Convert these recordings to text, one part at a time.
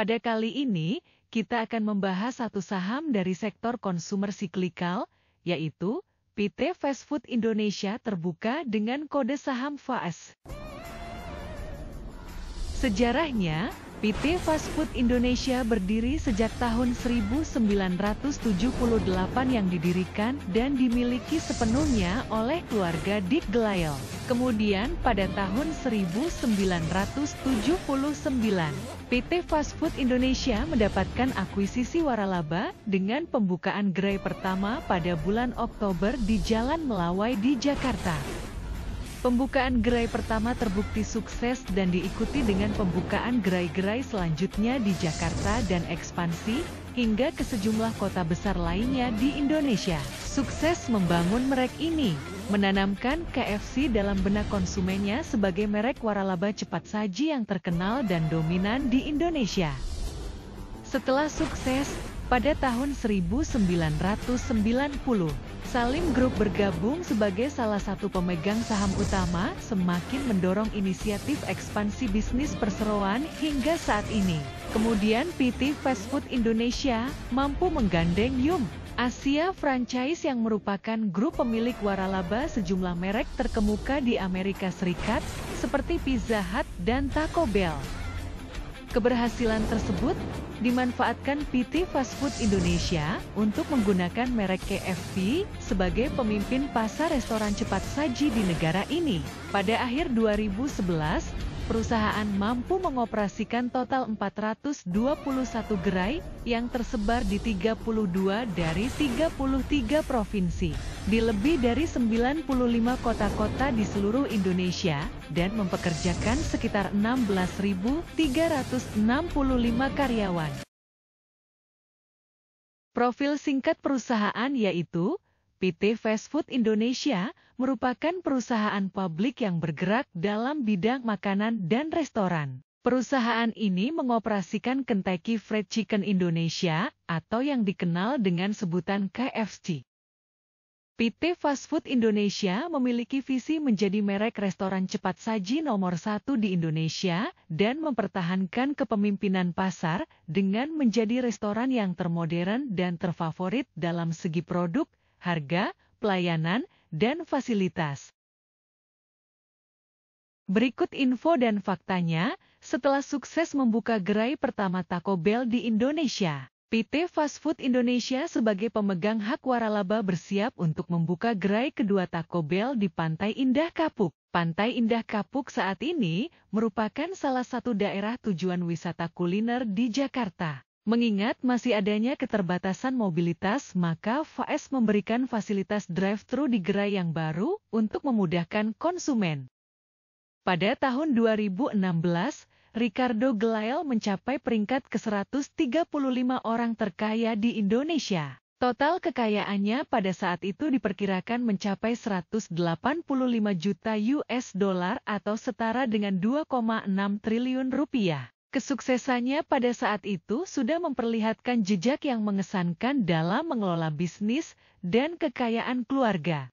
Pada kali ini, kita akan membahas satu saham dari sektor konsumer siklikal, yaitu PT Fast Food Indonesia Terbuka dengan kode saham FAS. Sejarahnya, PT Fast Food Indonesia berdiri sejak tahun 1978 yang didirikan dan dimiliki sepenuhnya oleh keluarga Dick Glyle. Kemudian pada tahun 1979, PT Fast Food Indonesia mendapatkan akuisisi waralaba dengan pembukaan gerai pertama pada bulan Oktober di Jalan Melawai di Jakarta. Pembukaan gerai pertama terbukti sukses dan diikuti dengan pembukaan gerai-gerai selanjutnya di Jakarta dan ekspansi hingga ke sejumlah kota besar lainnya di Indonesia. Sukses membangun merek ini, menanamkan KFC dalam benak konsumennya sebagai merek waralaba cepat saji yang terkenal dan dominan di Indonesia. Setelah sukses, pada tahun 1990, Salim Group bergabung sebagai salah satu pemegang saham utama, semakin mendorong inisiatif ekspansi bisnis perseroan hingga saat ini. Kemudian PT Fast Food Indonesia mampu menggandeng Yum! Asia Franchise yang merupakan grup pemilik waralaba sejumlah merek terkemuka di Amerika Serikat, seperti Pizza Hut dan Taco Bell. Keberhasilan tersebut dimanfaatkan PT Fast Food Indonesia untuk menggunakan merek KFC sebagai pemimpin pasar restoran cepat saji di negara ini. Pada akhir 2011, perusahaan mampu mengoperasikan total 421 gerai yang tersebar di 32 dari 33 provinsi, di lebih dari 95 kota-kota di seluruh Indonesia, dan mempekerjakan sekitar 16.365 karyawan. Profil singkat perusahaan yaitu PT Fast Food Indonesia merupakan perusahaan publik yang bergerak dalam bidang makanan dan restoran. Perusahaan ini mengoperasikan Kentucky Fried Chicken Indonesia atau yang dikenal dengan sebutan KFC. PT Fast Food Indonesia memiliki visi menjadi merek restoran cepat saji nomor 1 di Indonesia dan mempertahankan kepemimpinan pasar dengan menjadi restoran yang termodern dan terfavorit dalam segi produk, harga, pelayanan, dan fasilitas. Berikut info dan faktanya, setelah sukses membuka gerai pertama Taco Bell di Indonesia, PT Fast Food Indonesia sebagai pemegang hak waralaba bersiap untuk membuka gerai kedua Taco Bell di Pantai Indah Kapuk. Pantai Indah Kapuk saat ini merupakan salah satu daerah tujuan wisata kuliner di Jakarta. Mengingat masih adanya keterbatasan mobilitas, maka FAS memberikan fasilitas drive-thru di gerai yang baru untuk memudahkan konsumen. Pada tahun 2016, Ricardo Glyle mencapai peringkat ke-135 orang terkaya di Indonesia. Total kekayaannya pada saat itu diperkirakan mencapai 185 juta US dollar atau setara dengan 2,6 triliun rupiah. Kesuksesannya pada saat itu sudah memperlihatkan jejak yang mengesankan dalam mengelola bisnis dan kekayaan keluarga.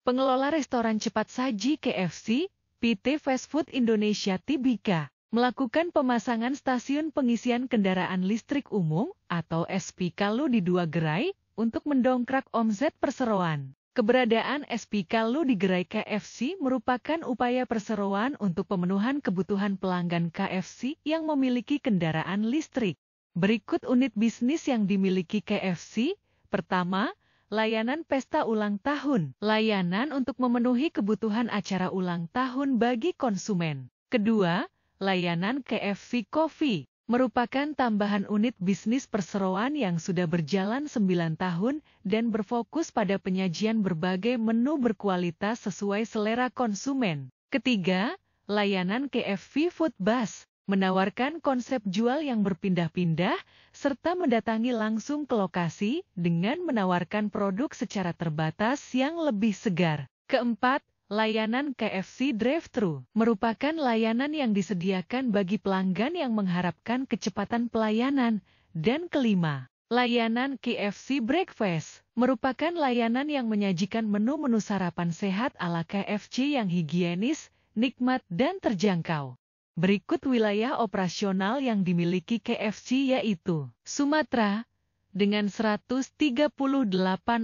Pengelola restoran cepat saji KFC, PT Fast Food Indonesia Tbk, melakukan pemasangan stasiun pengisian kendaraan listrik umum atau SPKLU di 2 gerai untuk mendongkrak omset perseroan. Keberadaan SPKLU di gerai KFC merupakan upaya perseroan untuk pemenuhan kebutuhan pelanggan KFC yang memiliki kendaraan listrik. Berikut unit bisnis yang dimiliki KFC. Pertama, layanan pesta ulang tahun. Layanan untuk memenuhi kebutuhan acara ulang tahun bagi konsumen. Kedua, layanan KFC Coffee. Merupakan tambahan unit bisnis perseroan yang sudah berjalan 9 tahun dan berfokus pada penyajian berbagai menu berkualitas sesuai selera konsumen. Ketiga, layanan KFC Food Bus, menawarkan konsep jual yang berpindah-pindah, serta mendatangi langsung ke lokasi dengan menawarkan produk secara terbatas yang lebih segar. Keempat, layanan KFC Drive-Thru merupakan layanan yang disediakan bagi pelanggan yang mengharapkan kecepatan pelayanan. Dan kelima, layanan KFC Breakfast merupakan layanan yang menyajikan menu-menu sarapan sehat ala KFC yang higienis, nikmat, dan terjangkau. Berikut wilayah operasional yang dimiliki KFC yaitu Sumatera dengan 138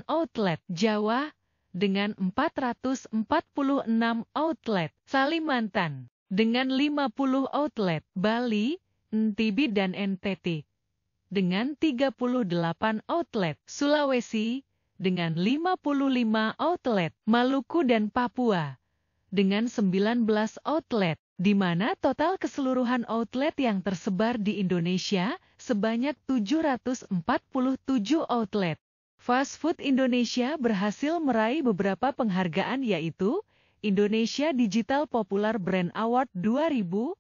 outlet, Jawa dengan 446 outlet, Kalimantan dengan 50 outlet, Bali, NTB dan NTT dengan 38 outlet, Sulawesi dengan 55 outlet, Maluku dan Papua dengan 19 outlet, di mana total keseluruhan outlet yang tersebar di Indonesia sebanyak 747 outlet. Fast Food Indonesia berhasil meraih beberapa penghargaan yaitu Indonesia Digital Popular Brand Award 2022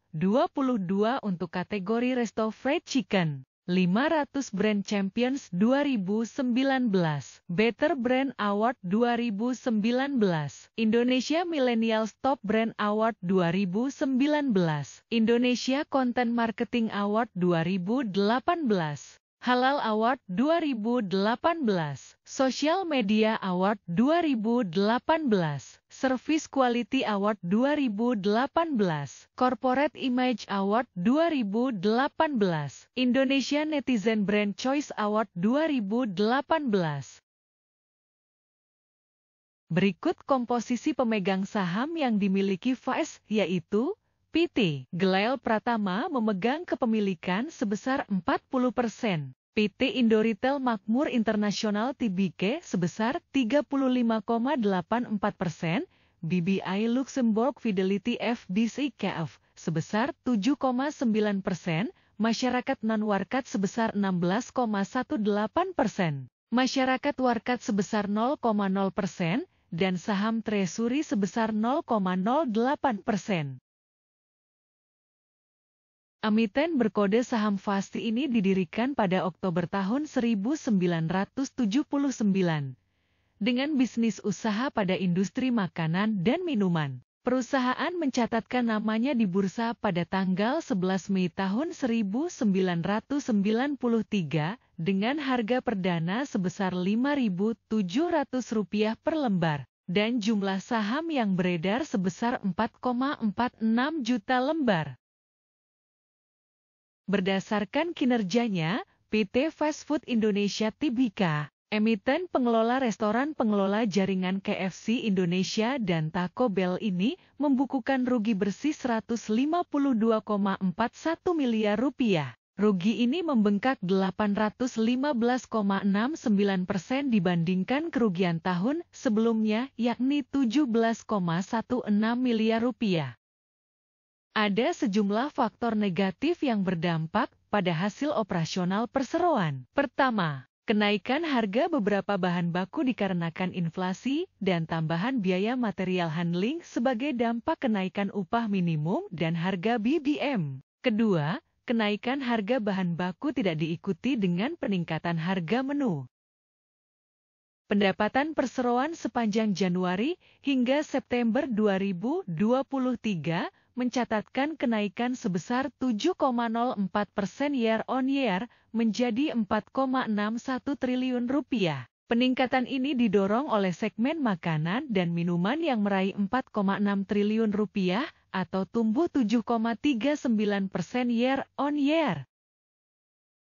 untuk kategori Resto Fried Chicken. 500 Brand Champions 2019, Better Brand Award 2019, Indonesia Millennials Top Brand Award 2019, Indonesia Content Marketing Award 2018, Halal Award 2018, Social Media Award 2018, Service Quality Award 2018, Corporate Image Award 2018, Indonesia Netizen Brand Choice Award 2018. Berikut komposisi pemegang saham yang dimiliki FAS yaitu PT Gelael Pratama memegang kepemilikan sebesar 40%, PT Indoretail Makmur Internasional Tbk sebesar 35,84%, BBI Luxembourg Fidelity FBC KF sebesar 7,9%, masyarakat non-warkat sebesar 16,18%, masyarakat warkat sebesar 0,0%, dan saham treasury sebesar 0,08%. Emiten berkode saham FASTI ini didirikan pada Oktober tahun 1979 dengan bisnis usaha pada industri makanan dan minuman. Perusahaan mencatatkan namanya di bursa pada tanggal 11 Mei tahun 1993 dengan harga perdana sebesar Rp5.700 per lembar dan jumlah saham yang beredar sebesar 4,46 juta lembar. Berdasarkan kinerjanya, PT Fast Food Indonesia Tbk, emiten pengelola restoran pengelola jaringan KFC Indonesia dan Taco Bell ini membukukan rugi bersih Rp152,41 miliar. Rugi ini membengkak 815,69% dibandingkan kerugian tahun sebelumnya yakni Rp17,16 miliar. Ada sejumlah faktor negatif yang berdampak pada hasil operasional perseroan. Pertama, kenaikan harga beberapa bahan baku dikarenakan inflasi dan tambahan biaya material handling sebagai dampak kenaikan upah minimum dan harga BBM. Kedua, kenaikan harga bahan baku tidak diikuti dengan peningkatan harga menu. Pendapatan perseroan sepanjang Januari hingga September 2023 mencatatkan kenaikan sebesar 7,04% year-on-year menjadi Rp4,61 triliun. Peningkatan ini didorong oleh segmen makanan dan minuman yang meraih Rp4,6 triliun atau tumbuh 7,39% year-on-year.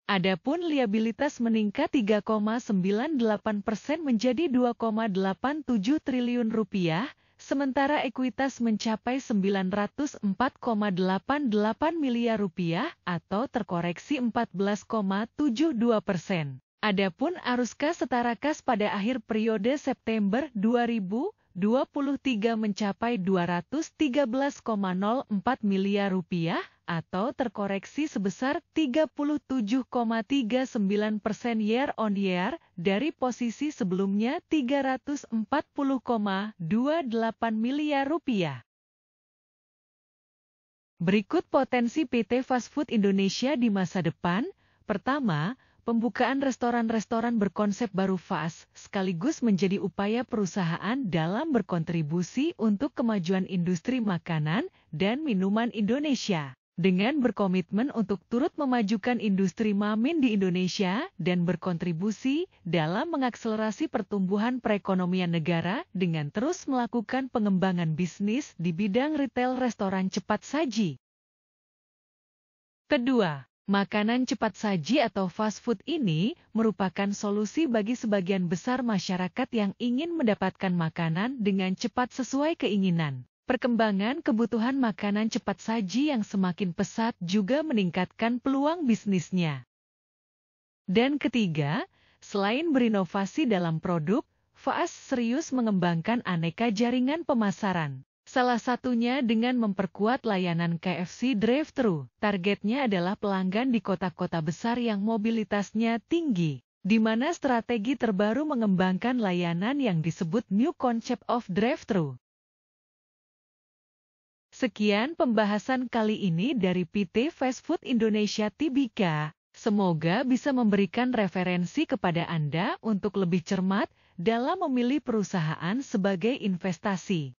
Adapun liabilitas meningkat 3,98% menjadi Rp2,87 triliun, sementara ekuitas mencapai Rp904,88 miliar atau terkoreksi 14,72%. Adapun arus kas setara kas pada akhir periode September 2023 mencapai Rp213,04 miliar atau terkoreksi sebesar 37,39% year-on-year dari posisi sebelumnya Rp340,28 miliar. Berikut potensi PT Fast Food Indonesia di masa depan. Pertama, pembukaan restoran-restoran berkonsep baru fast sekaligus menjadi upaya perusahaan dalam berkontribusi untuk kemajuan industri makanan dan minuman Indonesia. Dengan berkomitmen untuk turut memajukan industri mamin di Indonesia dan berkontribusi dalam mengakselerasi pertumbuhan perekonomian negara dengan terus melakukan pengembangan bisnis di bidang retail restoran cepat saji. Kedua, makanan cepat saji atau fast food ini merupakan solusi bagi sebagian besar masyarakat yang ingin mendapatkan makanan dengan cepat sesuai keinginan. Perkembangan kebutuhan makanan cepat saji yang semakin pesat juga meningkatkan peluang bisnisnya. Dan ketiga, selain berinovasi dalam produk, Fast serius mengembangkan aneka jaringan pemasaran. Salah satunya dengan memperkuat layanan KFC drive-thru. Targetnya adalah pelanggan di kota-kota besar yang mobilitasnya tinggi, di mana strategi terbaru mengembangkan layanan yang disebut New Concept of Drive-thru. Sekian pembahasan kali ini dari PT Fast Food Indonesia Tibika. Semoga bisa memberikan referensi kepada Anda untuk lebih cermat dalam memilih perusahaan sebagai investasi.